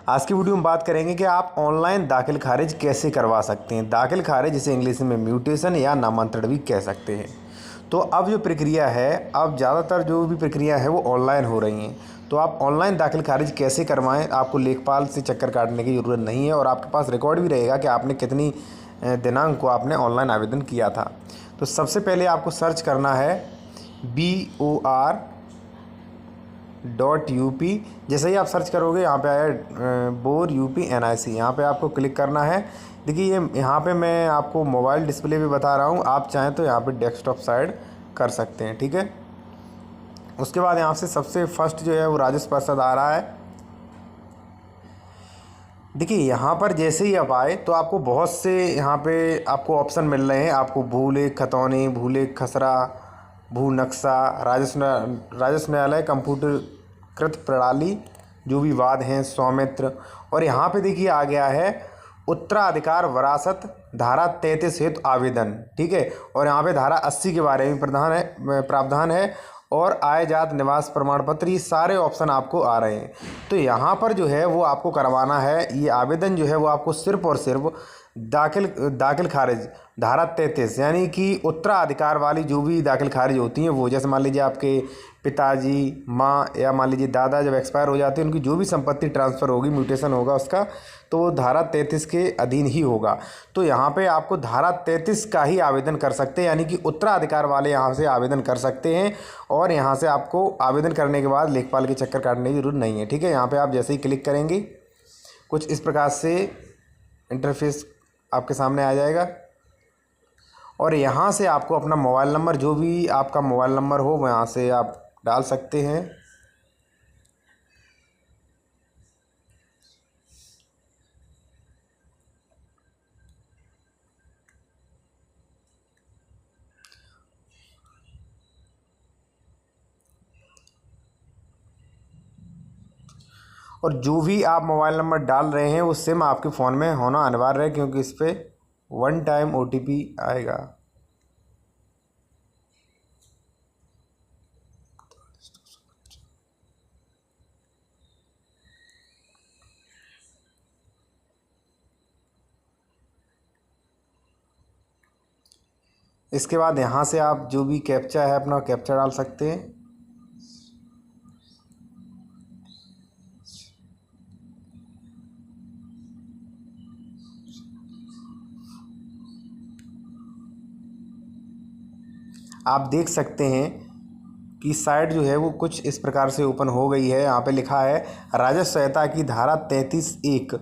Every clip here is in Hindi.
आज की वीडियो में बात करेंगे कि आप ऑनलाइन दाखिल खारिज कैसे करवा सकते हैं। दाखिल खारिज जिसे इंग्लिश में म्यूटेशन या नामांतरण भी कह सकते हैं। तो अब जो प्रक्रिया है, अब ज़्यादातर जो भी प्रक्रिया है वो ऑनलाइन हो रही हैं। तो आप ऑनलाइन दाखिल खारिज कैसे करवाएं, आपको लेखपाल से चक्कर काटने की ज़रूरत नहीं है और आपके पास रिकॉर्ड भी रहेगा कि आपने कितनी दिनांक को आपने ऑनलाइन आवेदन किया था। तो सबसे पहले आपको सर्च करना है BOR.UP। जैसे ही आप सर्च करोगे यहाँ पे आया बोर UP NIC, यहाँ पे आपको क्लिक करना है। देखिए ये यहाँ पे मैं आपको मोबाइल डिस्प्ले भी बता रहा हूँ, आप चाहें तो यहाँ पे डेस्कटॉप साइड कर सकते हैं, ठीक है। उसके बाद यहाँ से सबसे फर्स्ट जो है वो राजस्व पर्षद आ रहा है। देखिए यहाँ पर जैसे ही आप आए तो आपको बहुत से यहाँ पे आपको ऑप्शन मिल रहे हैं। आपको भूलेख खतौनी, भूलेख खसरा, भू नक्शा, राजस्व न्यायालय कंप्यूटरकृत प्रणाली, जो भी वाद हैं, स्वामित्र। और यहाँ पे देखिए आ गया है उत्तराधिकार वरासत धारा 33 हेतु आवेदन, ठीक है। और यहाँ पे धारा 80 के बारे में प्रावधान है और आय जात निवास प्रमाण पत्र, ये सारे ऑप्शन आपको आ रहे हैं। तो यहाँ पर जो है वो आपको करवाना है। ये आवेदन जो है वो आपको सिर्फ और सिर्फ दाखिल खारिज धारा 33 यानी कि उत्तराधिकार वाली जो भी दाखिल खारिज होती हैं वो, जैसे मान लीजिए आपके पिताजी, माँ या मान लीजिए दादा जब एक्सपायर हो जाते हैं, उनकी जो भी संपत्ति ट्रांसफ़र होगी, म्यूटेशन होगा उसका, तो वो धारा 33 के अधीन ही होगा। तो यहाँ पे आपको धारा 33 का ही आवेदन कर सकते हैं, यानी कि उत्तराधिकार वाले यहाँ से आवेदन कर सकते हैं। और यहाँ से आपको आवेदन करने के बाद लेखपाल के चक्कर काटने की जरूरत नहीं है, ठीक है। यहाँ पे आप जैसे ही क्लिक करेंगे कुछ इस प्रकार से इंटरफेस आपके सामने आ जाएगा और यहाँ से आपको अपना मोबाइल नंबर, जो भी आपका मोबाइल नंबर हो, वो यहाँ से आप डाल सकते हैं। और जो भी आप मोबाइल नंबर डाल रहे हैं वो सिम आपके फ़ोन में होना अनिवार्य है, क्योंकि इस पर 1 टाइम OTP आएगा। इसके बाद यहाँ से आप जो भी कैप्चा है अपना कैप्चा डाल सकते हैं। आप देख सकते हैं कि साइट जो है वो कुछ इस प्रकार से ओपन हो गई है। यहाँ पे लिखा है राजस्व संहिता की धारा 33(1)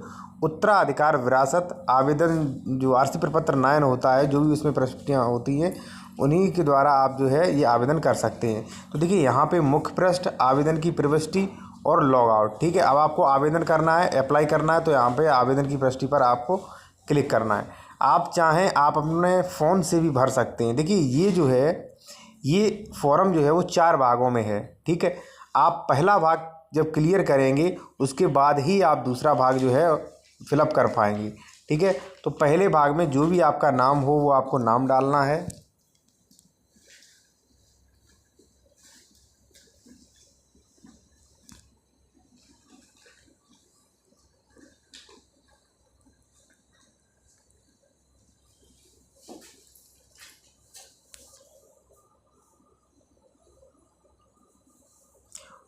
उत्तराधिकार विरासत आवेदन, जो RC प्रपत्र 9 होता है, जो भी उसमें प्रविष्टियाँ होती हैं उन्हीं के द्वारा आप जो है ये आवेदन कर सकते हैं। तो देखिए यहाँ पे मुख्य पृष्ठ, आवेदन की प्रविष्टि और लॉग आउट, ठीक है। अब आपको आवेदन करना है, अप्लाई करना है, तो यहाँ पे आवेदन की प्रविष्टि पर आपको क्लिक करना है। आप चाहें आप अपने फ़ोन से भी भर सकते हैं। देखिए ये जो है ये फॉर्म जो है वो 4 भागों में है, ठीक है। आप पहला भाग जब क्लियर करेंगे उसके बाद ही आप दूसरा भाग जो है फिलअप कर पाएंगे, ठीक है। तो पहले भाग में जो भी आपका नाम हो वो आपको नाम डालना है।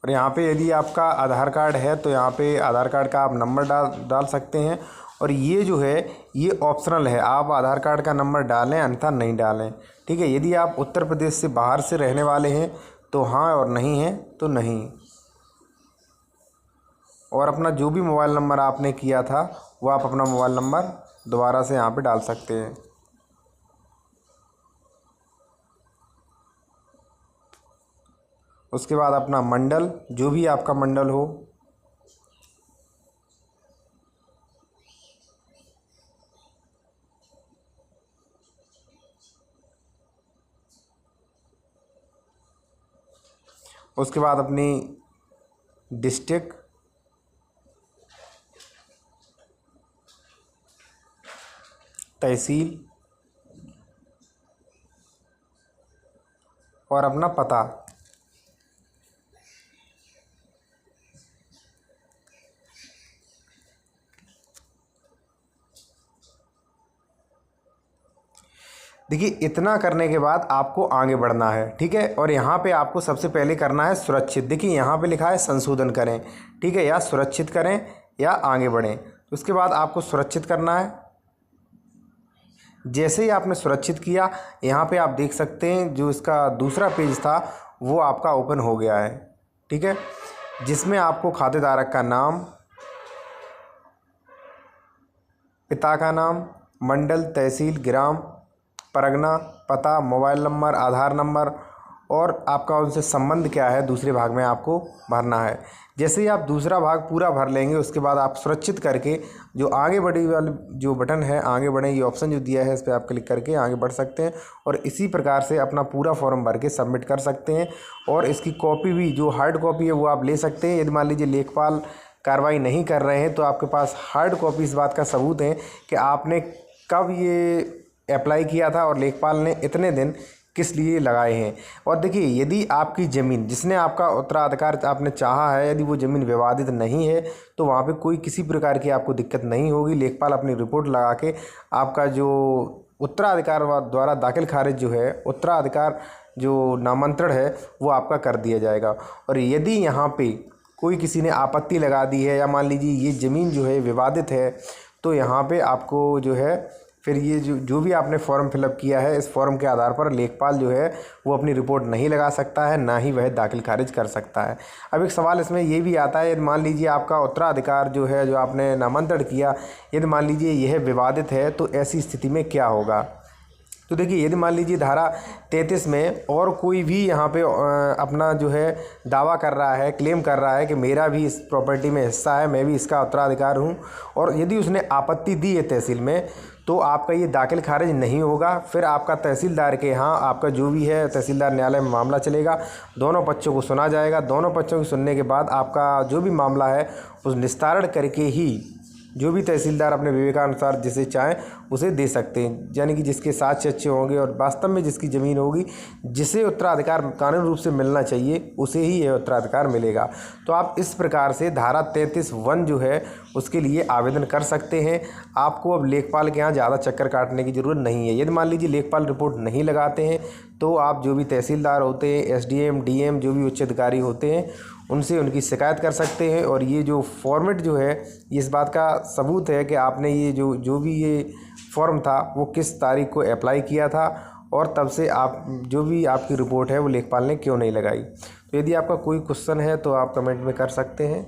और यहाँ पे यदि आपका आधार कार्ड है तो यहाँ पे आधार कार्ड का आप नंबर डाल सकते हैं। और ये जो है ये ऑप्शनल है, आप आधार कार्ड का नंबर डालें अन्यथा नहीं डालें, ठीक है। यदि आप उत्तर प्रदेश से बाहर से रहने वाले हैं तो हाँ, और नहीं हैं तो नहीं। और अपना जो भी मोबाइल नंबर आपने किया था वो आप अपना मोबाइल नंबर दोबारा से यहाँ पे डाल सकते हैं। उसके बाद अपना मंडल, जो भी आपका मंडल हो, उसके बाद अपनी डिस्ट्रिक्ट, तहसील और अपना पता। देखिए इतना करने के बाद आपको आगे बढ़ना है, ठीक है। और यहाँ पे आपको सबसे पहले करना है सुरक्षित। देखिए यहाँ पे लिखा है संशोधन करें, ठीक है, या सुरक्षित करें या आगे बढ़ें। तो उसके बाद आपको सुरक्षित करना है। जैसे ही आपने सुरक्षित किया, यहाँ पे आप देख सकते हैं जो इसका दूसरा पेज था वो आपका ओपन हो गया है, ठीक है, जिसमें आपको खातेधारक का नाम, पिता का नाम, मंडल, तहसील, ग्राम, परगना, पता, मोबाइल नंबर, आधार नंबर और आपका उनसे संबंध क्या है दूसरे भाग में आपको भरना है। जैसे ही आप दूसरा भाग पूरा भर लेंगे उसके बाद आप सुरक्षित करके जो आगे बढ़ी वाली जो बटन है, आगे बढ़ें, ये ऑप्शन जो दिया है इस पर आप क्लिक करके आगे बढ़ सकते हैं और इसी प्रकार से अपना पूरा फॉर्म भर के सबमिट कर सकते हैं। और इसकी कॉपी भी, जो हार्ड कॉपी है वो आप ले सकते हैं। यदि मान लीजिए लेखपाल कार्रवाई नहीं कर रहे हैं तो आपके पास हार्ड कॉपी इस बात का सबूत है कि आपने कब ये अप्लाई किया था और लेखपाल ने इतने दिन किस लिए लगाए हैं। और देखिए यदि आपकी ज़मीन, जिसने आपका उत्तराधिकार आपने चाहा है, यदि वो ज़मीन विवादित नहीं है तो वहाँ पे कोई किसी प्रकार की आपको दिक्कत नहीं होगी। लेखपाल अपनी रिपोर्ट लगा के आपका जो उत्तराधिकार द्वारा दाखिल खारिज जो है, उत्तराधिकार जो नामांतरण है वो आपका कर दिया जाएगा। और यदि यहाँ पे कोई किसी ने आपत्ति लगा दी है या मान लीजिए ये ज़मीन जो है विवादित है तो यहाँ पे आपको जो है फिर ये जो भी आपने फॉर्म फिलअप किया है, इस फॉर्म के आधार पर लेखपाल जो है वो अपनी रिपोर्ट नहीं लगा सकता है, ना ही वह दाखिल खारिज कर सकता है। अब एक सवाल इसमें ये भी आता है, यदि मान लीजिए आपका उत्तराधिकार जो है, जो आपने नामांतरण किया, यदि मान लीजिए यह विवादित है तो ऐसी स्थिति में क्या होगा। तो देखिए यदि मान लीजिए धारा 33 में और कोई भी यहाँ पे अपना जो है दावा कर रहा है, क्लेम कर रहा है कि मेरा भी इस प्रॉपर्टी में हिस्सा है, मैं भी इसका उत्तराधिकार हूँ, और यदि उसने आपत्ति दी है तहसील में तो आपका ये दाखिल खारिज नहीं होगा। फिर आपका तहसीलदार के यहाँ आपका जो भी है तहसीलदार न्यायालय में मामला चलेगा, दोनों पक्षों को सुना जाएगा। दोनों पक्षों को सुनने के बाद आपका जो भी मामला है उस निस्तारण करके ही जो भी तहसीलदार अपने विवेकानुसार जिसे चाहें उसे दे सकते हैं, यानी कि जिसके साक्ष्य अच्छे होंगे और वास्तव में जिसकी ज़मीन होगी, जिसे उत्तराधिकार कानूनी रूप से मिलना चाहिए उसे ही यह उत्तराधिकार मिलेगा। तो आप इस प्रकार से धारा 33(1) जो है उसके लिए आवेदन कर सकते हैं। आपको अब लेखपाल के यहाँ ज़्यादा चक्कर काटने की ज़रूरत नहीं है। यदि मान लीजिए लेखपाल रिपोर्ट नहीं लगाते हैं तो आप जो भी तहसीलदार होते हैं, एसडीएम, डीएम, जो भी उच्च अधिकारी होते हैं, उनसे उनकी शिकायत कर सकते हैं। और ये जो फॉर्मेट जो है ये इस बात का सबूत है कि आपने ये जो भी ये फॉर्म था वो किस तारीख को अप्लाई किया था और तब से आप जो भी आपकी रिपोर्ट है वो लेखपाल ने क्यों नहीं लगाई। तो यदि आपका कोई क्वेश्चन है तो आप कमेंट में कर सकते हैं।